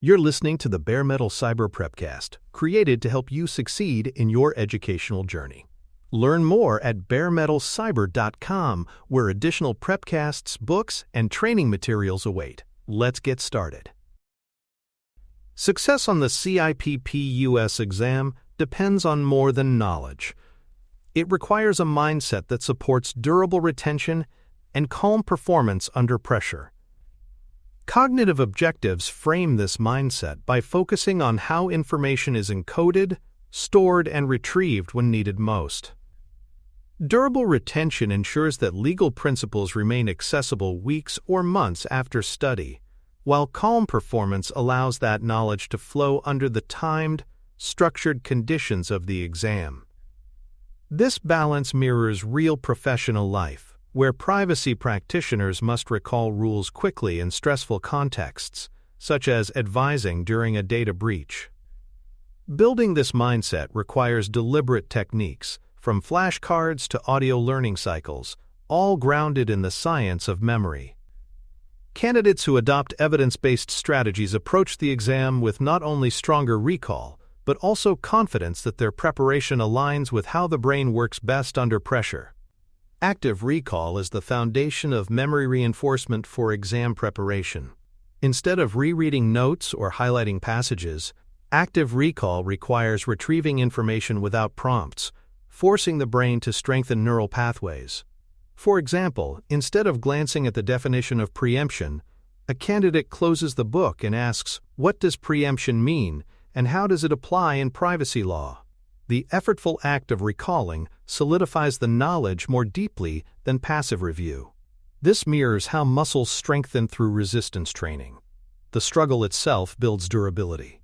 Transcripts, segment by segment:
You're listening to the Bare Metal Cyber Prepcast, created to help you succeed in your educational journey. Learn more at baremetalcyber.com, where additional prepcasts, books, and training materials await. Let's get started. Success on the CIPP US exam depends on more than knowledge. It requires a mindset that supports durable retention and calm performance under pressure. Cognitive objectives frame this mindset by focusing on how information is encoded, stored, and retrieved when needed most. Durable retention ensures that legal principles remain accessible weeks or months after study, while calm performance allows that knowledge to flow under the timed, structured conditions of the exam. This balance mirrors real professional life, where privacy practitioners must recall rules quickly in stressful contexts, such as advising during a data breach. Building this mindset requires deliberate techniques, from flashcards to audio learning cycles, all grounded in the science of memory. Candidates who adopt evidence-based strategies approach the exam with not only stronger recall, but also confidence that their preparation aligns with how the brain works best under pressure. Active recall is the foundation of memory reinforcement for exam preparation. Instead of rereading notes or highlighting passages, active recall requires retrieving information without prompts, forcing the brain to strengthen neural pathways. For example, instead of glancing at the definition of preemption, a candidate closes the book and asks, "What does preemption mean, and how does it apply in privacy law?" The effortful act of recalling solidifies the knowledge more deeply than passive review. This mirrors how muscles strengthen through resistance training. The struggle itself builds durability.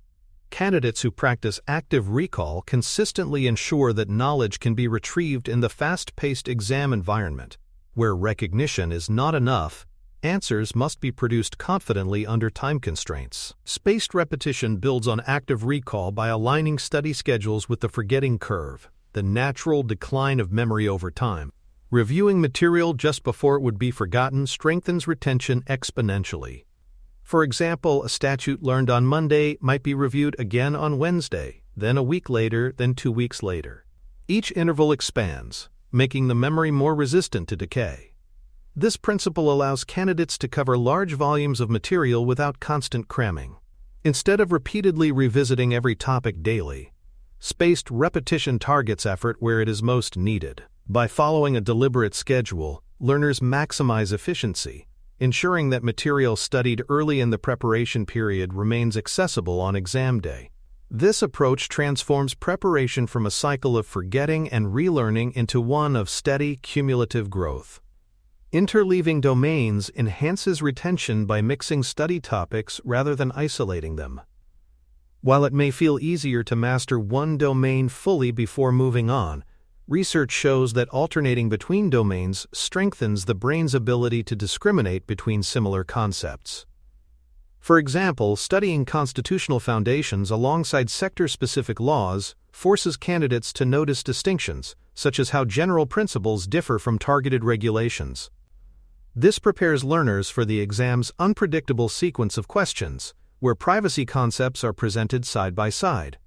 Candidates who practice active recall consistently ensure that knowledge can be retrieved in the fast-paced exam environment, where recognition is not enough. Answers must be produced confidently under time constraints. Spaced repetition builds on active recall by aligning study schedules with the forgetting curve, the natural decline of memory over time. Reviewing material just before it would be forgotten strengthens retention exponentially. For example, a statute learned on Monday might be reviewed again on Wednesday, then a week later, then 2 weeks later. Each interval expands, making the memory more resistant to decay. This principle allows candidates to cover large volumes of material without constant cramming. Instead of repeatedly revisiting every topic daily, spaced repetition targets effort where it is most needed. By following a deliberate schedule, learners maximize efficiency, ensuring that material studied early in the preparation period remains accessible on exam day. This approach transforms preparation from a cycle of forgetting and relearning into one of steady, cumulative growth. Interleaving domains enhances retention by mixing study topics rather than isolating them. While it may feel easier to master one domain fully before moving on, research shows that alternating between domains strengthens the brain's ability to discriminate between similar concepts. For example, studying constitutional foundations alongside sector-specific laws forces candidates to notice distinctions, such as how general principles differ from targeted regulations. This prepares learners for the exam's unpredictable sequence of questions, where privacy concepts are presented side by side.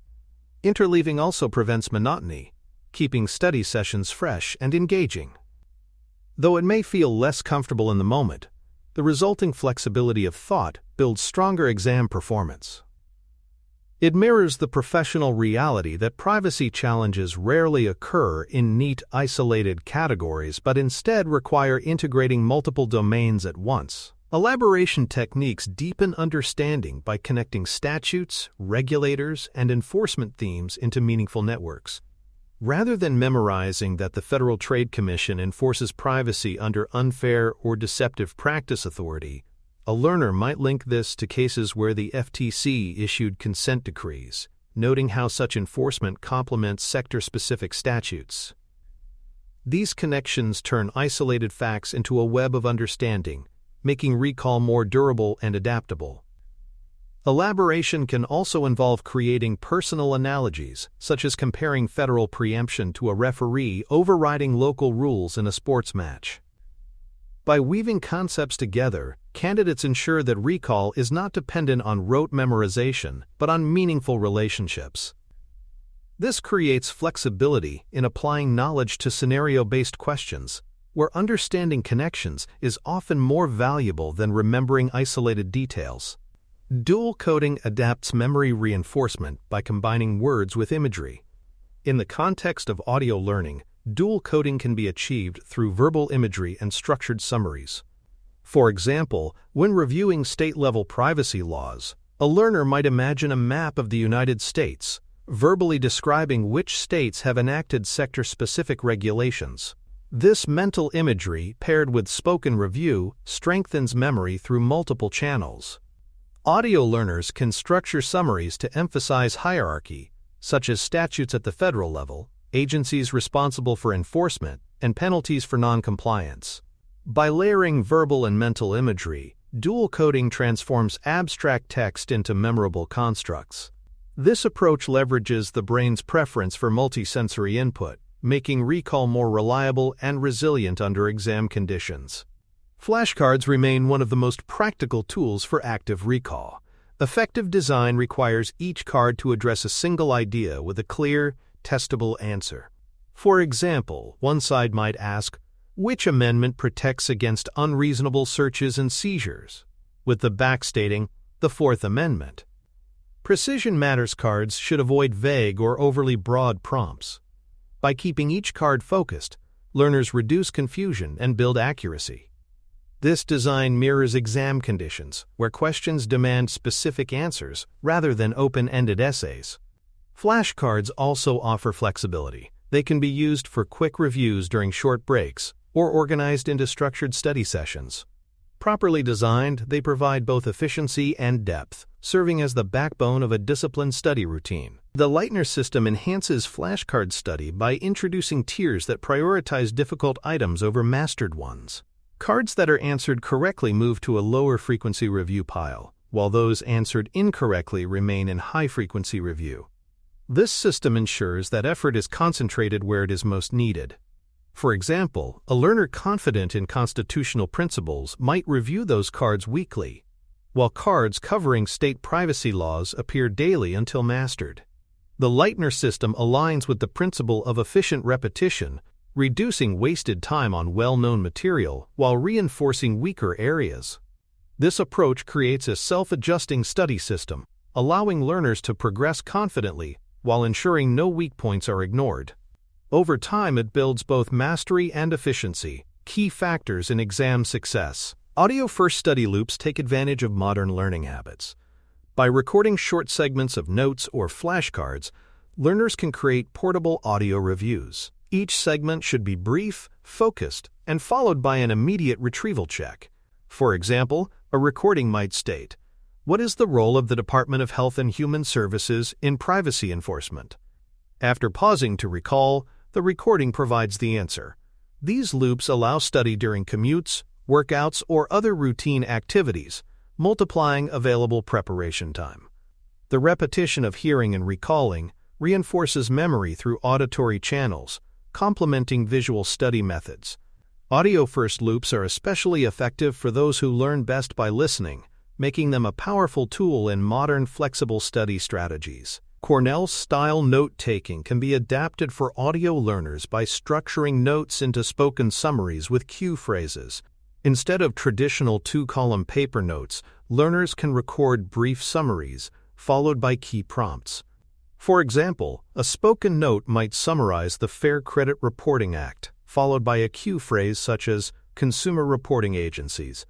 Interleaving also prevents monotony, keeping study sessions fresh and engaging. Though it may feel less comfortable in the moment, the resulting flexibility of thought builds stronger exam performance. It mirrors the professional reality that privacy challenges rarely occur in neat, isolated categories but instead require integrating multiple domains at once. Elaboration techniques deepen understanding by connecting statutes, regulators, and enforcement themes into meaningful networks. Rather than memorizing that the Federal Trade Commission enforces privacy under unfair or deceptive practice authority, a learner might link this to cases where the FTC issued consent decrees, noting how such enforcement complements sector-specific statutes. These connections turn isolated facts into a web of understanding, making recall more durable and adaptable. Elaboration can also involve creating personal analogies, such as comparing federal preemption to a referee overriding local rules in a sports match. By weaving concepts together, candidates ensure that recall is not dependent on rote memorization, but on meaningful relationships. This creates flexibility in applying knowledge to scenario-based questions, where understanding connections is often more valuable than remembering isolated details. Dual coding adapts memory reinforcement by combining words with imagery. In the context of audio learning, dual coding can be achieved through verbal imagery and structured summaries. For example, when reviewing state-level privacy laws, a learner might imagine a map of the United States, verbally describing which states have enacted sector-specific regulations. This mental imagery, paired with spoken review, strengthens memory through multiple channels. Audio learners can structure summaries to emphasize hierarchy, such as statutes at the federal level, agencies responsible for enforcement, and penalties for non-compliance. By layering verbal and mental imagery, dual coding transforms abstract text into memorable constructs. This approach leverages the brain's preference for multisensory input, making recall more reliable and resilient under exam conditions. Flashcards remain one of the most practical tools for active recall. Effective design requires each card to address a single idea with a clear, testable answer. For example, one side might ask, which amendment protects against unreasonable searches and seizures? With the back stating, the Fourth Amendment. Precision Matters cards should avoid vague or overly broad prompts. By keeping each card focused, learners reduce confusion and build accuracy. This design mirrors exam conditions, where questions demand specific answers rather than open-ended essays. Flashcards also offer flexibility. They can be used for quick reviews during short breaks or organized into structured study sessions. Properly designed, they provide both efficiency and depth, serving as the backbone of a disciplined study routine. The Lightner system enhances flashcard study by introducing tiers that prioritize difficult items over mastered ones. Cards that are answered correctly move to a lower frequency review pile, while those answered incorrectly remain in high frequency review. This system ensures that effort is concentrated where it is most needed. For example, a learner confident in constitutional principles might review those cards weekly, while cards covering state privacy laws appear daily until mastered. The Lightner system aligns with the principle of efficient repetition, reducing wasted time on well-known material while reinforcing weaker areas. This approach creates a self-adjusting study system, allowing learners to progress confidently while ensuring no weak points are ignored. Over time, it builds both mastery and efficiency, key factors in exam success. Audio-first study loops take advantage of modern learning habits. By recording short segments of notes or flashcards, learners can create portable audio reviews. Each segment should be brief, focused, and followed by an immediate retrieval check. For example, a recording might state, "What is the role of the Department of Health and Human Services in privacy enforcement?" After pausing to recall, the recording provides the answer. These loops allow study during commutes, workouts, or other routine activities, multiplying available preparation time. The repetition of hearing and recalling reinforces memory through auditory channels, complementing visual study methods. Audio-first loops are especially effective for those who learn best by listening, making them a powerful tool in modern flexible study strategies. Cornell-style note-taking can be adapted for audio learners by structuring notes into spoken summaries with cue phrases. Instead of traditional two-column paper notes, learners can record brief summaries, followed by key prompts. For example, a spoken note might summarize the Fair Credit Reporting Act, followed by a cue phrase such as consumer reporting agencies.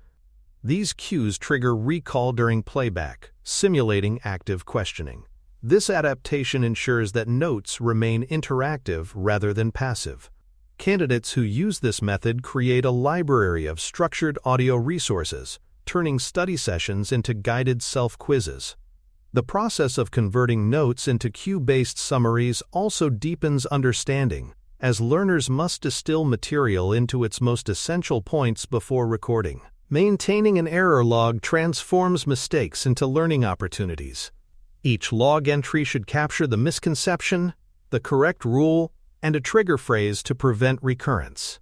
These cues trigger recall during playback, simulating active questioning. This adaptation ensures that notes remain interactive rather than passive. Candidates who use this method create a library of structured audio resources, turning study sessions into guided self-quizzes. The process of converting notes into cue-based summaries also deepens understanding, as learners must distill material into its most essential points before recording. Maintaining an error log transforms mistakes into learning opportunities. Each log entry should capture the misconception, the correct rule, and a trigger phrase to prevent recurrence.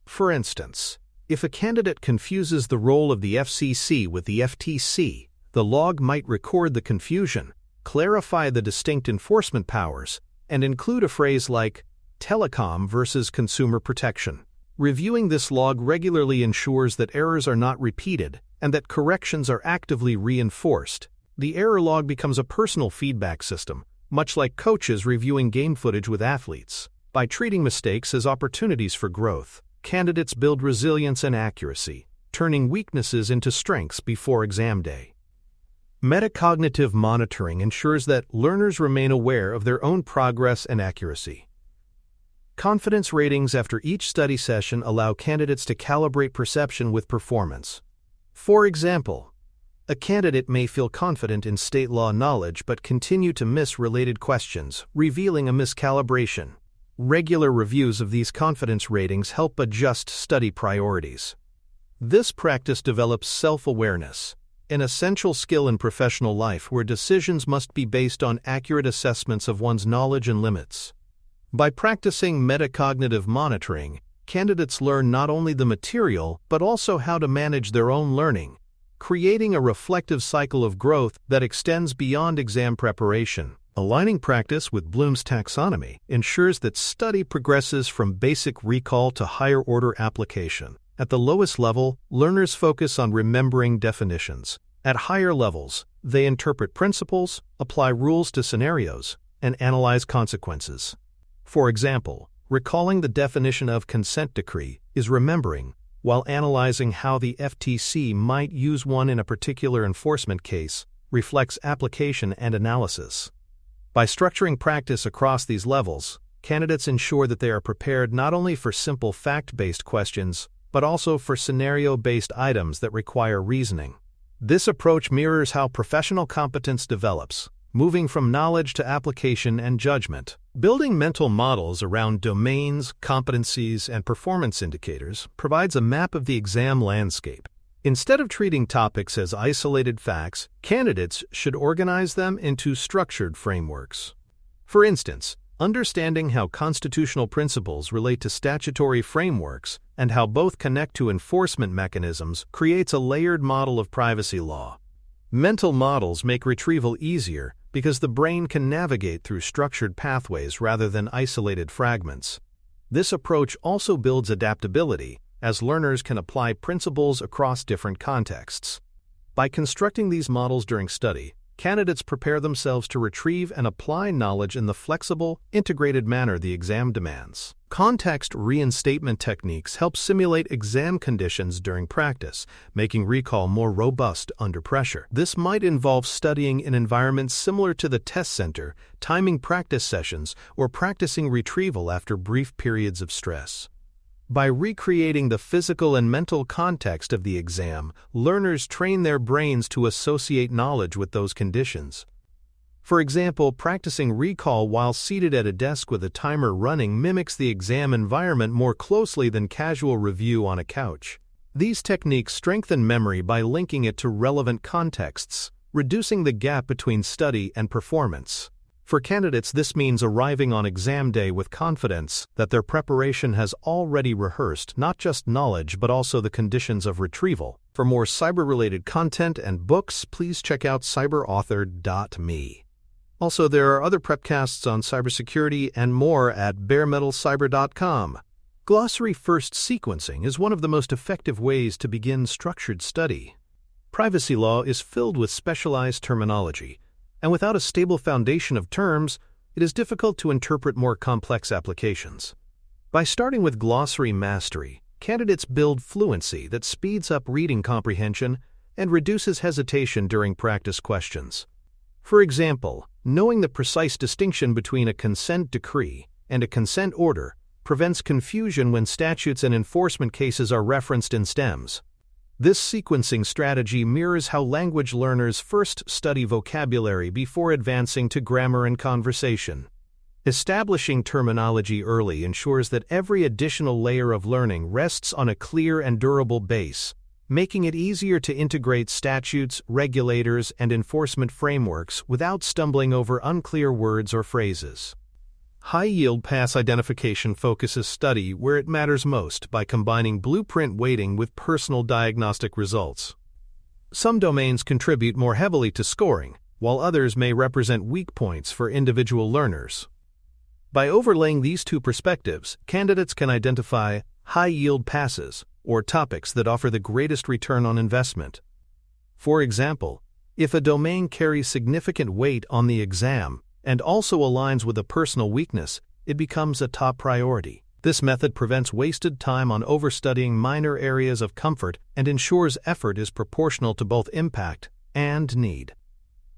For instance, If a candidate confuses the role of the FCC with the FTC, the log might record the confusion, clarify the distinct enforcement powers, and include a phrase like telecom versus consumer protection. Reviewing this log regularly ensures that errors are not repeated and that corrections are actively reinforced. The error log becomes a personal feedback system, much like coaches reviewing game footage with athletes. By treating mistakes as opportunities for growth, candidates build resilience and accuracy, turning weaknesses into strengths before exam day. Metacognitive monitoring ensures that learners remain aware of their own progress and accuracy. Confidence ratings after each study session allow candidates to calibrate perception with performance. For example, a candidate may feel confident in state law knowledge but continue to miss related questions, revealing a miscalibration. Regular reviews of these confidence ratings help adjust study priorities. This practice develops self-awareness, an essential skill in professional life where decisions must be based on accurate assessments of one's knowledge and limits. By practicing metacognitive monitoring, candidates learn not only the material but also how to manage their own learning, creating a reflective cycle of growth that extends beyond exam preparation. Aligning practice with Bloom's taxonomy ensures that study progresses from basic recall to higher-order application. At the lowest level, learners focus on remembering definitions. At higher levels, they interpret principles, apply rules to scenarios, and analyze consequences. For example, recalling the definition of consent decree is remembering, while analyzing how the FTC might use one in a particular enforcement case reflects application and analysis. By structuring practice across these levels, candidates ensure that they are prepared not only for simple fact-based questions, but also for scenario-based items that require reasoning. This approach mirrors how professional competence develops, moving from knowledge to application and judgment. Building mental models around domains, competencies, and performance indicators provides a map of the exam landscape. Instead of treating topics as isolated facts, candidates should organize them into structured frameworks. For instance, understanding how constitutional principles relate to statutory frameworks and how both connect to enforcement mechanisms creates a layered model of privacy law. Mental models make retrieval easier because the brain can navigate through structured pathways rather than isolated fragments. This approach also builds adaptability, as learners can apply principles across different contexts. By constructing these models during study, candidates prepare themselves to retrieve and apply knowledge in the flexible, integrated manner the exam demands. Context reinstatement techniques help simulate exam conditions during practice, making recall more robust under pressure. This might involve studying in environments similar to the test center, timing practice sessions, or practicing retrieval after brief periods of stress. By recreating the physical and mental context of the exam, learners train their brains to associate knowledge with those conditions. For example, practicing recall while seated at a desk with a timer running mimics the exam environment more closely than casual review on a couch. These techniques strengthen memory by linking it to relevant contexts, reducing the gap between study and performance. For candidates, this means arriving on exam day with confidence that their preparation has already rehearsed not just knowledge but also the conditions of retrieval. For more cyber-related content and books, please check out cyberauthor.me. Also, there are other prepcasts on cybersecurity and more at baremetalcyber.com. Glossary first sequencing is one of the most effective ways to begin structured study. Privacy law is filled with specialized terminology, and without a stable foundation of terms, it is difficult to interpret more complex applications. By starting with glossary mastery, candidates build fluency that speeds up reading comprehension and reduces hesitation during practice questions. For example, knowing the precise distinction between a consent decree and a consent order prevents confusion when statutes and enforcement cases are referenced in stems. This sequencing strategy mirrors how language learners first study vocabulary before advancing to grammar and conversation. Establishing terminology early ensures that every additional layer of learning rests on a clear and durable base, making it easier to integrate statutes, regulators, and enforcement frameworks without stumbling over unclear words or phrases. High-yield pass identification focuses study where it matters most by combining blueprint weighting with personal diagnostic results. Some domains contribute more heavily to scoring, while others may represent weak points for individual learners. By overlaying these two perspectives, candidates can identify high-yield passes, or topics that offer the greatest return on investment. For example, if a domain carries significant weight on the exam and also aligns with a personal weakness, it becomes a top priority. This method prevents wasted time on overstudying minor areas of comfort and ensures effort is proportional to both impact and need.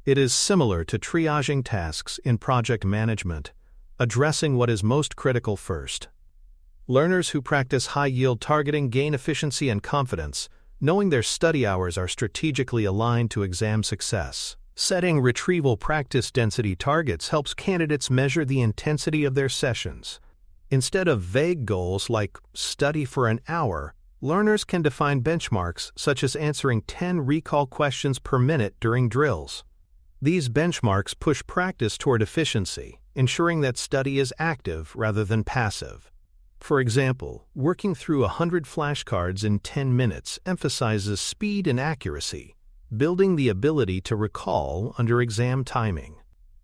It is similar to triaging tasks in project management, addressing what is most critical first. Learners who practice high-yield targeting gain efficiency and confidence, knowing their study hours are strategically aligned to exam success. Setting retrieval practice density targets helps candidates measure the intensity of their sessions. Instead of vague goals like study for an hour, learners can define benchmarks such as answering 10 recall questions per minute during drills. These benchmarks push practice toward efficiency, ensuring that study is active rather than passive. For example, working through 100 flashcards in 10 minutes emphasizes speed and accuracy, building the ability to recall under exam timing.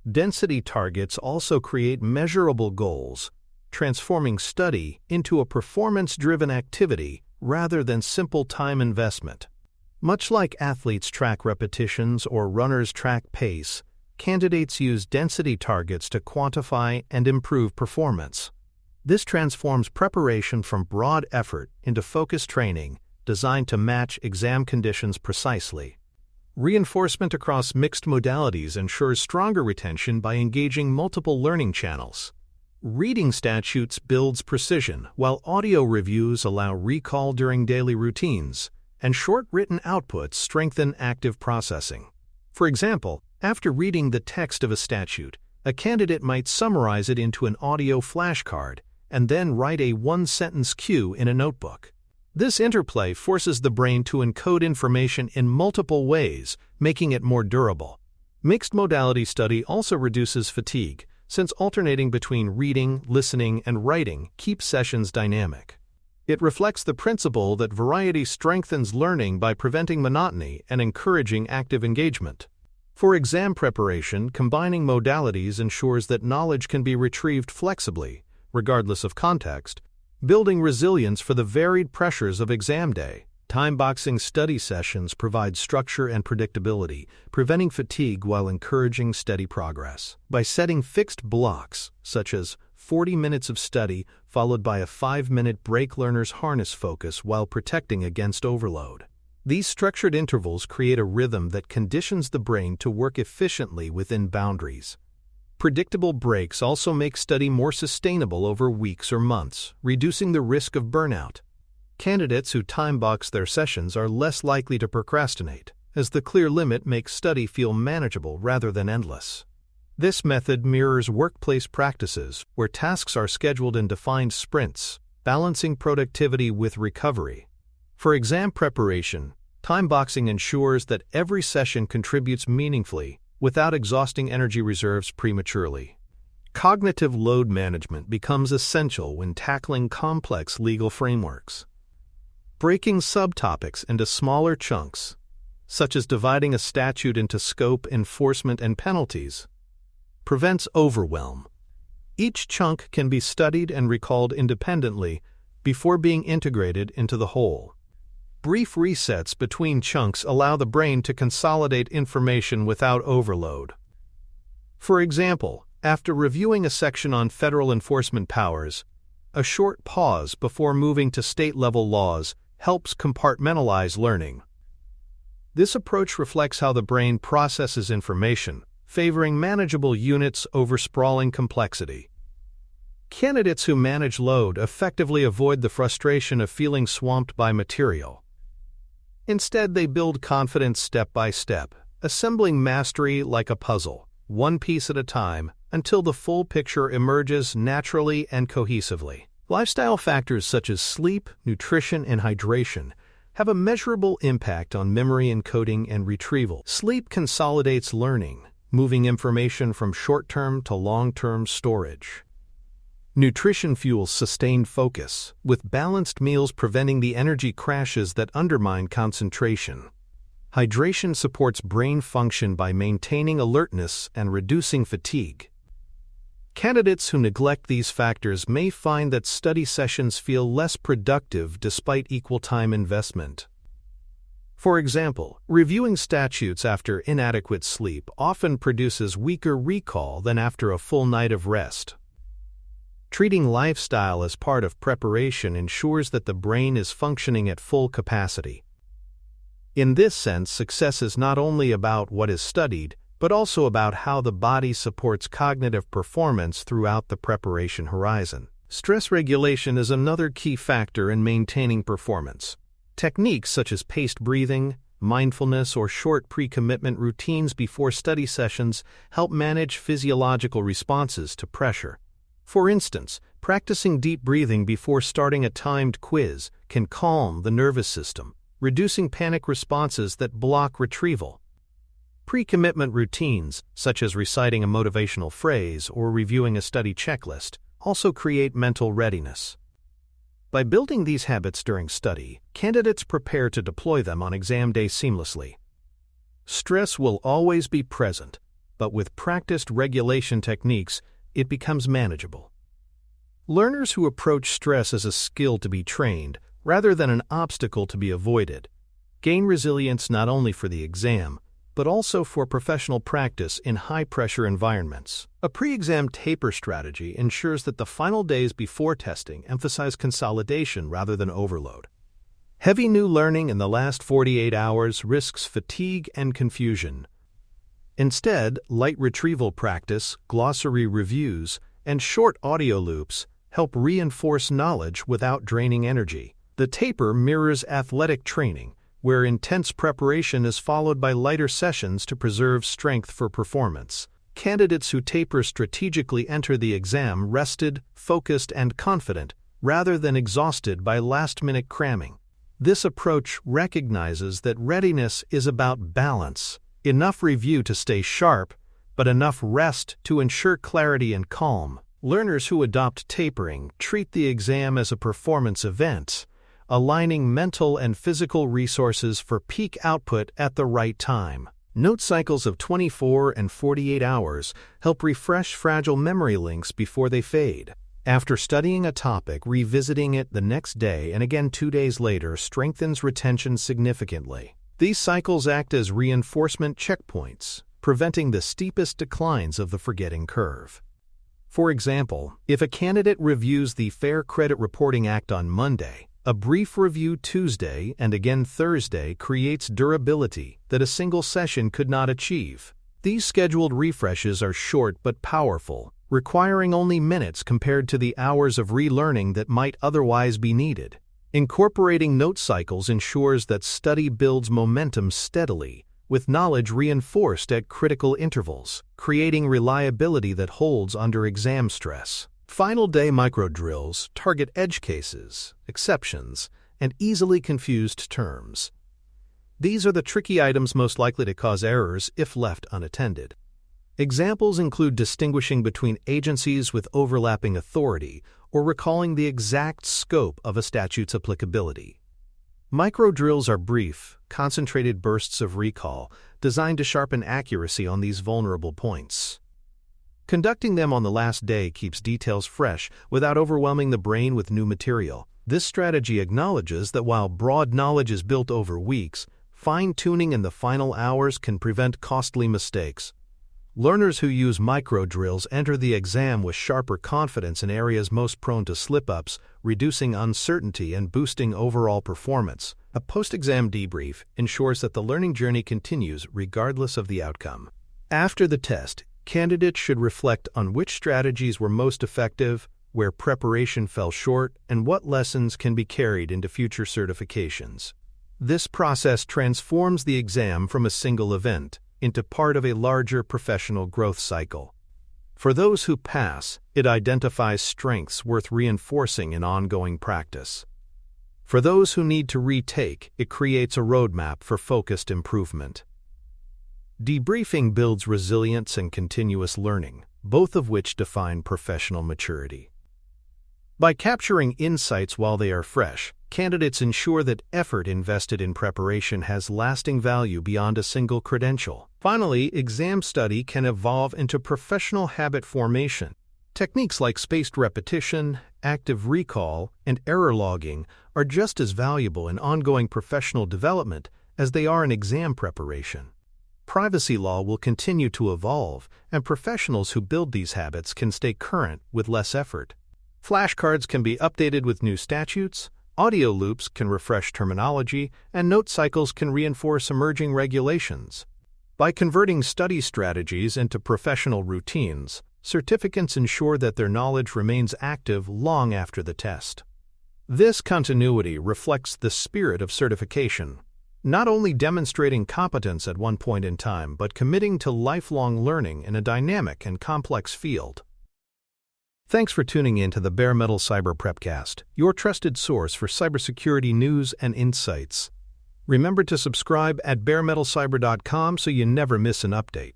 Density targets also create measurable goals, transforming study into a performance-driven activity rather than simple time investment. Much like athletes track repetitions or runners track pace, candidates use density targets to quantify and improve performance. This transforms preparation from broad effort into focused training designed to match exam conditions precisely. Reinforcement across mixed modalities ensures stronger retention by engaging multiple learning channels. Reading statutes builds precision, while audio reviews allow recall during daily routines, and short written outputs strengthen active processing. For example, after reading the text of a statute, a candidate might summarize it into an audio flashcard and then write a one-sentence cue in a notebook. This interplay forces the brain to encode information in multiple ways, making it more durable. Mixed modality study also reduces fatigue, since alternating between reading, listening, and writing keeps sessions dynamic. It reflects the principle that variety strengthens learning by preventing monotony and encouraging active engagement. For exam preparation, combining modalities ensures that knowledge can be retrieved flexibly, regardless of context, building resilience for the varied pressures of exam day. Time-boxing study sessions provide structure and predictability, preventing fatigue while encouraging steady progress. By setting fixed blocks, such as 40 minutes of study followed by a 5-minute break, learners harness focus while protecting against overload. These structured intervals create a rhythm that conditions the brain to work efficiently within boundaries. Predictable breaks also make study more sustainable over weeks or months, reducing the risk of burnout. Candidates who time-box their sessions are less likely to procrastinate, as the clear limit makes study feel manageable rather than endless. This method mirrors workplace practices where tasks are scheduled in defined sprints, balancing productivity with recovery. For exam preparation, time-boxing ensures that every session contributes meaningfully without exhausting energy reserves prematurely. Cognitive load management becomes essential when tackling complex legal frameworks. Breaking subtopics into smaller chunks, such as dividing a statute into scope, enforcement, and penalties, prevents overwhelm. Each chunk can be studied and recalled independently before being integrated into the whole. Brief resets between chunks allow the brain to consolidate information without overload. For example, after reviewing a section on federal enforcement powers, a short pause before moving to state-level laws helps compartmentalize learning. This approach reflects how the brain processes information, favoring manageable units over sprawling complexity. Candidates who manage load effectively avoid the frustration of feeling swamped by material. Instead, they build confidence step by step, assembling mastery like a puzzle, one piece at a time, until the full picture emerges naturally and cohesively. Lifestyle factors such as sleep, nutrition, and hydration have a measurable impact on memory encoding and retrieval. Sleep consolidates learning, moving information from short-term to long-term storage. Nutrition fuels sustained focus, with balanced meals preventing the energy crashes that undermine concentration. Hydration supports brain function by maintaining alertness and reducing fatigue. Candidates who neglect these factors may find that study sessions feel less productive despite equal time investment. For example, reviewing statutes after inadequate sleep often produces weaker recall than after a full night of rest. Treating lifestyle as part of preparation ensures that the brain is functioning at full capacity. In this sense, success is not only about what is studied, but also about how the body supports cognitive performance throughout the preparation horizon. Stress regulation is another key factor in maintaining performance. Techniques such as paced breathing, mindfulness, or short pre-commitment routines before study sessions help manage physiological responses to pressure. For instance, practicing deep breathing before starting a timed quiz can calm the nervous system, reducing panic responses that block retrieval. Pre-commitment routines, such as reciting a motivational phrase or reviewing a study checklist, also create mental readiness. By building these habits during study, candidates prepare to deploy them on exam day seamlessly. Stress will always be present, but with practiced regulation techniques, it becomes manageable. Learners who approach stress as a skill to be trained, rather than an obstacle to be avoided, gain resilience not only for the exam, but also for professional practice in high-pressure environments. A pre-exam taper strategy ensures that the final days before testing emphasize consolidation rather than overload. Heavy new learning in the last 48 hours risks fatigue and confusion. Instead, light retrieval practice, glossary reviews, and short audio loops help reinforce knowledge without draining energy. The taper mirrors athletic training, where intense preparation is followed by lighter sessions to preserve strength for performance. Candidates who taper strategically enter the exam rested, focused, and confident, rather than exhausted by last-minute cramming. This approach recognizes that readiness is about balance, enough review to stay sharp, but enough rest to ensure clarity and calm. Learners who adopt tapering treat the exam as a performance event, aligning mental and physical resources for peak output at the right time. Note cycles of 24 and 48 hours help refresh fragile memory links before they fade. After studying a topic, revisiting it the next day and again 2 days later strengthens retention significantly. These cycles act as reinforcement checkpoints, preventing the steepest declines of the forgetting curve. For example, if a candidate reviews the Fair Credit Reporting Act on Monday, a brief review Tuesday and again Thursday creates durability that a single session could not achieve. These scheduled refreshes are short but powerful, requiring only minutes compared to the hours of relearning that might otherwise be needed. Incorporating note cycles ensures that study builds momentum steadily, with knowledge reinforced at critical intervals, creating reliability that holds under exam stress. Final day microdrills target edge cases, exceptions, and easily confused terms. These are the tricky items most likely to cause errors if left unattended. Examples include distinguishing between agencies with overlapping authority or recalling the exact scope of a statute's applicability. Microdrills are brief, concentrated bursts of recall designed to sharpen accuracy on these vulnerable points. Conducting them on the last day keeps details fresh without overwhelming the brain with new material. This strategy acknowledges that while broad knowledge is built over weeks, fine-tuning in the final hours can prevent costly mistakes. Learners who use microdrills enter the exam with sharper confidence in areas most prone to slip-ups, reducing uncertainty and boosting overall performance. A post-exam debrief ensures that the learning journey continues regardless of the outcome. After the test, candidates should reflect on which strategies were most effective, where preparation fell short, and what lessons can be carried into future certifications. This process transforms the exam from a single event into part of a larger professional growth cycle. For those who pass, it identifies strengths worth reinforcing in ongoing practice. For those who need to retake, it creates a roadmap for focused improvement. Debriefing builds resilience and continuous learning, both of which define professional maturity. By capturing insights while they are fresh, candidates ensure that effort invested in preparation has lasting value beyond a single credential. Finally, exam study can evolve into professional habit formation. Techniques like spaced repetition, active recall, and error logging are just as valuable in ongoing professional development as they are in exam preparation. Privacy law will continue to evolve, and professionals who build these habits can stay current with less effort. Flashcards can be updated with new statutes, audio loops can refresh terminology, and note cycles can reinforce emerging regulations. By converting study strategies into professional routines, certificates ensure that their knowledge remains active long after the test. This continuity reflects the spirit of certification, not only demonstrating competence at one point in time, but committing to lifelong learning in a dynamic and complex field. Thanks for tuning in to the Bare Metal Cyber Prepcast, your trusted source for cybersecurity news and insights. Remember to subscribe at baremetalcyber.com so you never miss an update.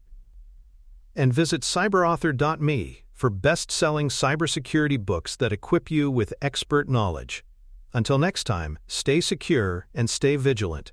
And visit cyberauthor.me for best-selling cybersecurity books that equip you with expert knowledge. Until next time, stay secure and stay vigilant.